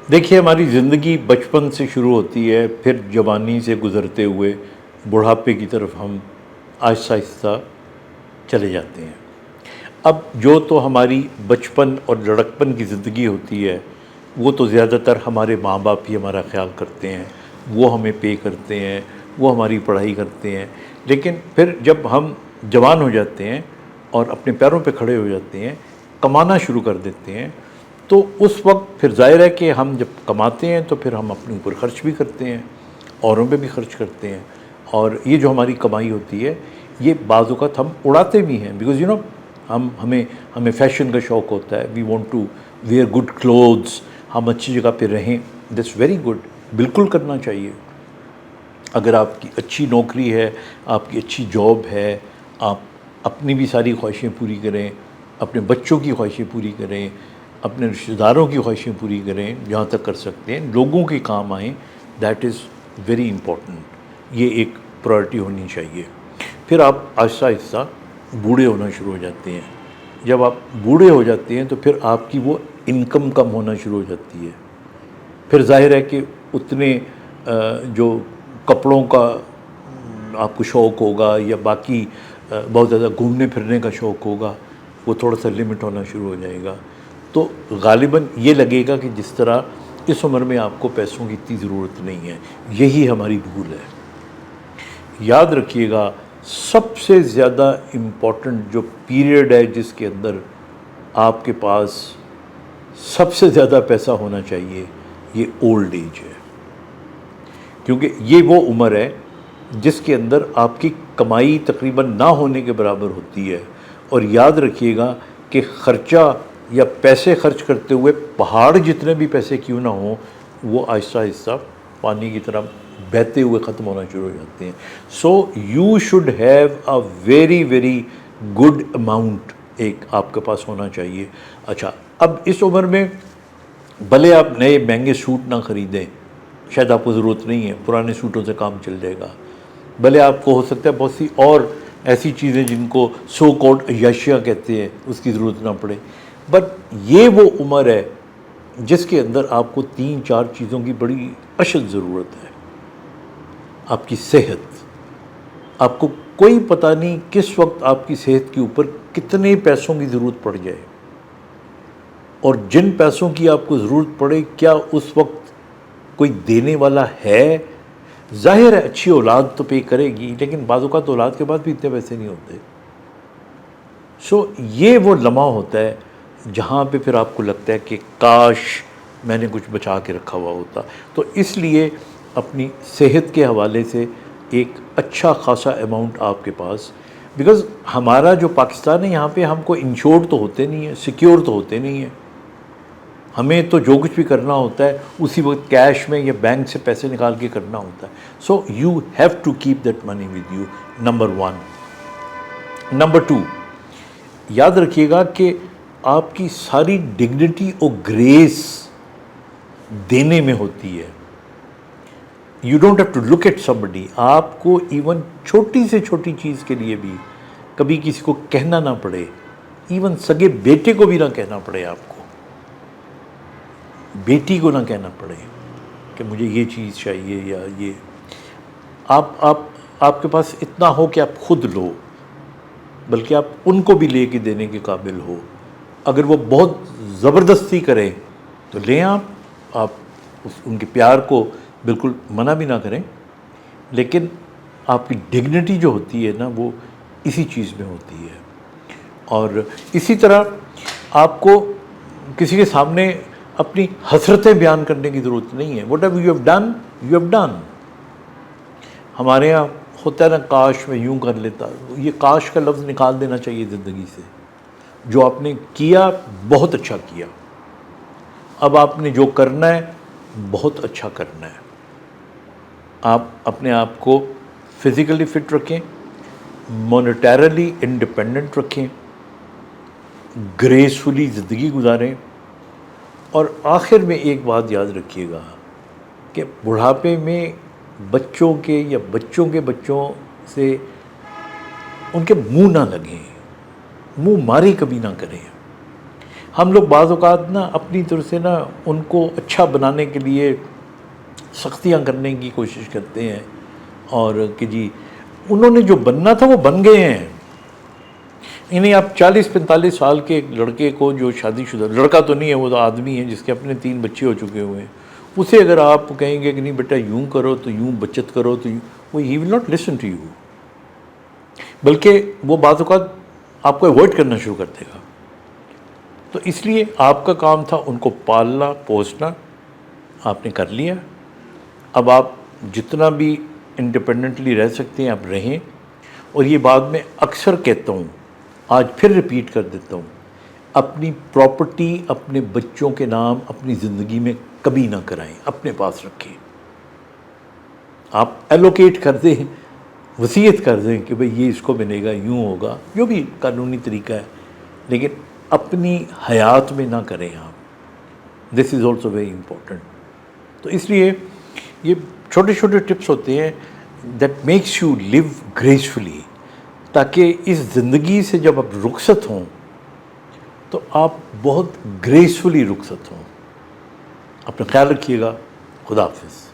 دیکھیے ہماری زندگی بچپن سے شروع ہوتی ہے، پھر جوانی سے گزرتے ہوئے بڑھاپے کی طرف ہم آہستہ آہستہ چلے جاتے ہیں۔ اب جو تو ہماری بچپن اور لڑکپن کی زندگی ہوتی ہے وہ تو زیادہ تر ہمارے ماں باپ ہی ہمارا خیال کرتے ہیں، وہ ہمیں پے کرتے ہیں، وہ ہماری پڑھائی کرتے ہیں۔ لیکن پھر جب ہم جوان ہو جاتے ہیں اور اپنے پیروں پہ کھڑے ہو جاتے ہیں، کمانا شروع کر دیتے ہیں، تو اس وقت پھر ظاہر ہے کہ ہم جب کماتے ہیں تو پھر ہم اپنے اوپر خرچ بھی کرتے ہیں، اوروں پہ بھی خرچ کرتے ہیں، اور یہ جو ہماری کمائی ہوتی ہے یہ بعض اوقات ہم اڑاتے بھی ہیں، بیکاز ہمیں فیشن کا شوق ہوتا ہے، we want to wear good clothes, ہم اچھی جگہ پہ رہیں، دیٹس ویری گڈ، بالکل کرنا چاہیے۔ اگر آپ کی اچھی نوکری ہے، آپ کی اچھی جاب ہے، آپ اپنی بھی ساری خواہشیں پوری کریں، اپنے بچوں کی خواہشیں پوری کریں، اپنے رشتہ داروں کی خواہشیں پوری کریں، جہاں تک کر سکتے ہیں لوگوں کے کام آئیں، دیٹ از ویری امپورٹنٹ، یہ ایک پرائرٹی ہونی چاہیے۔ پھر آپ آہستہ آہستہ بوڑھے ہونا شروع ہو جاتے ہیں۔ جب آپ بوڑھے ہو جاتے ہیں تو پھر آپ کی وہ انکم کم ہونا شروع ہو جاتی ہے، پھر ظاہر ہے کہ اتنے جو کپڑوں کا آپ کو شوق ہوگا یا باقی بہت زیادہ گھومنے پھرنے کا شوق ہوگا، وہ تھوڑا سا لمٹ ہونا شروع ہو جائے گا۔ تو غالباً یہ لگے گا کہ جس طرح اس عمر میں آپ کو پیسوں کی اتنی ضرورت نہیں ہے، یہی ہماری بھول ہے۔ یاد رکھیے گا، سب سے زیادہ امپورٹنٹ جو پیریڈ ہے جس کے اندر آپ کے پاس سب سے زیادہ پیسہ ہونا چاہیے، یہ اولڈ ایج ہے، کیونکہ یہ وہ عمر ہے جس کے اندر آپ کی کمائی تقریباً نہ ہونے کے برابر ہوتی ہے۔ اور یاد رکھیے گا کہ خرچہ یا پیسے خرچ کرتے ہوئے پہاڑ جتنے بھی پیسے کیوں نہ ہوں، وہ آہستہ آہستہ پانی کی طرح بہتے ہوئے ختم ہونا شروع ہو جاتے ہیں۔ So you should have a very very good amount ایک آپ کے پاس ہونا چاہیے۔ اچھا، اب اس عمر میں بھلے آپ نئے مہنگے سوٹ نہ خریدیں، شاید آپ کو ضرورت نہیں ہے، پرانے سوٹوں سے کام چل جائے گا۔ بھلے آپ کو ہو سکتا ہے بہت سی اور ایسی چیزیں جن کو سو کالڈ عیاشیاں کہتے ہیں اس کی ضرورت نہ پڑے، بٹ یہ وہ عمر ہے جس کے اندر آپ کو 3 4 چیزوں کی بڑی اشد ضرورت ہے۔ آپ کی صحت، آپ کو کوئی پتہ نہیں کس وقت آپ کی صحت کے اوپر کتنے پیسوں کی ضرورت پڑ جائے، اور جن پیسوں کی آپ کو ضرورت پڑے کیا اس وقت کوئی دینے والا ہے؟ ظاہر ہے اچھی اولاد تو پے کرے گی، لیکن بعض اوقات اولاد کے بعد بھی اتنے پیسے نہیں ہوتے۔ سو یہ وہ لمحہ ہوتا ہے جہاں پہ پھر آپ کو لگتا ہے کہ کاش میں نے کچھ بچا کے رکھا ہوا ہوتا۔ تو اس لیے اپنی صحت کے حوالے سے ایک اچھا خاصا اماؤنٹ آپ کے پاس، بیکاز ہمارا جو پاکستان ہے یہاں پہ ہم کو انشورڈ تو ہوتے نہیں ہیں، سیکیور تو ہوتے نہیں ہیں، ہمیں تو جو کچھ بھی کرنا ہوتا ہے اسی وقت کیش میں یا بینک سے پیسے نکال کے کرنا ہوتا ہے۔ So you have to keep that money with you, number 1۔ Number 2، یاد رکھیے گا کہ آپ کی ساری ڈگنیٹی اور گریس دینے میں ہوتی ہے۔ You don't have to look at somebody، آپ کو ایون چھوٹی سے چھوٹی چیز کے لیے بھی کبھی کسی کو کہنا نہ پڑے، ایون سگے بیٹے کو بھی نہ کہنا پڑے، آپ کو بیٹی کو نہ کہنا پڑے کہ مجھے یہ چیز چاہیے یا یہ، آپ کے پاس اتنا ہو کہ آپ خود لو، بلکہ آپ ان کو بھی لے کے دینے کے قابل ہو۔ اگر وہ بہت زبردستی کریں تو لیں، آپ ان کے پیار کو بالکل منع بھی نہ کریں، لیکن آپ کی ڈگنیٹی جو ہوتی ہے نا وہ اسی چیز میں ہوتی ہے۔ اور اسی طرح آپ کو کسی کے سامنے اپنی حسرتیں بیان کرنے کی ضرورت نہیں ہے۔ What ever you have done, you have done. ہمارے یہاں ہوتا ہے نا، کاش میں یوں کر لیتا، یہ کاش کا لفظ نکال دینا چاہیے زندگی سے۔ جو آپ نے کیا بہت اچھا کیا، اب آپ نے جو کرنا ہے بہت اچھا کرنا ہے۔ آپ اپنے آپ کو فزیکلی فٹ رکھیں، مونیٹریلی انڈیپینڈنٹ رکھیں، گریسفلی زندگی گزاریں، اور آخر میں ایک بات یاد رکھیے گا کہ بڑھاپے میں بچوں کے یا بچوں کے بچوں سے ان کے منہ نہ لگیں، منہ ماری کبھی نہ کریں۔ ہم لوگ بعض اوقات نا اپنی طرف سے نا ان کو اچھا بنانے کے لیے سختیاں کرنے کی کوشش کرتے ہیں، اور کہ جی انہوں نے جو بننا تھا وہ بن گئے ہیں. انہیں آپ 40-45 سال کے ایک لڑکے کو جو شادی شدہ لڑکا تو نہیں ہے، وہ تو آدمی ہے جس کے اپنے 3 بچے ہو چکے ہوئے ہیں، اسے اگر آپ کہیں گے کہ نہیں بیٹا یوں کرو تو یوں بچت کرو تو یوں، وہ ہی will not listen to you, بلکہ وہ بعض اوقات آپ کو اوائڈ کرنا شروع کر دے گا. تو اس لیے آپ کا کام تھا ان کو پالنا پوسنا، آپ نے کر لیا. اب آپ جتنا بھی انڈیپینڈنٹلی رہ سکتے ہیں آپ رہیں. اور یہ بات میں اکثر کہتا ہوں، آج پھر ریپیٹ کر دیتا ہوں، اپنی پراپرٹی اپنے بچوں کے نام اپنی زندگی میں کبھی نہ کرائیں، اپنے پاس رکھیں. آپ ایلوکیٹ کر دیں، وصیت کر دیں کہ بھئی یہ اس کو ملے گا، یوں ہوگا، جو بھی قانونی طریقہ ہے، لیکن اپنی حیات میں نہ کریں آپ. This is also very important. تو اس لیے یہ چھوٹے چھوٹے ٹپس ہوتے ہیں that makes you live gracefully, تاکہ اس زندگی سے جب آپ رخصت ہوں تو آپ بہت گریسفلی رخصت ہوں. اپنا خیال رکھیے گا. خدا حافظ.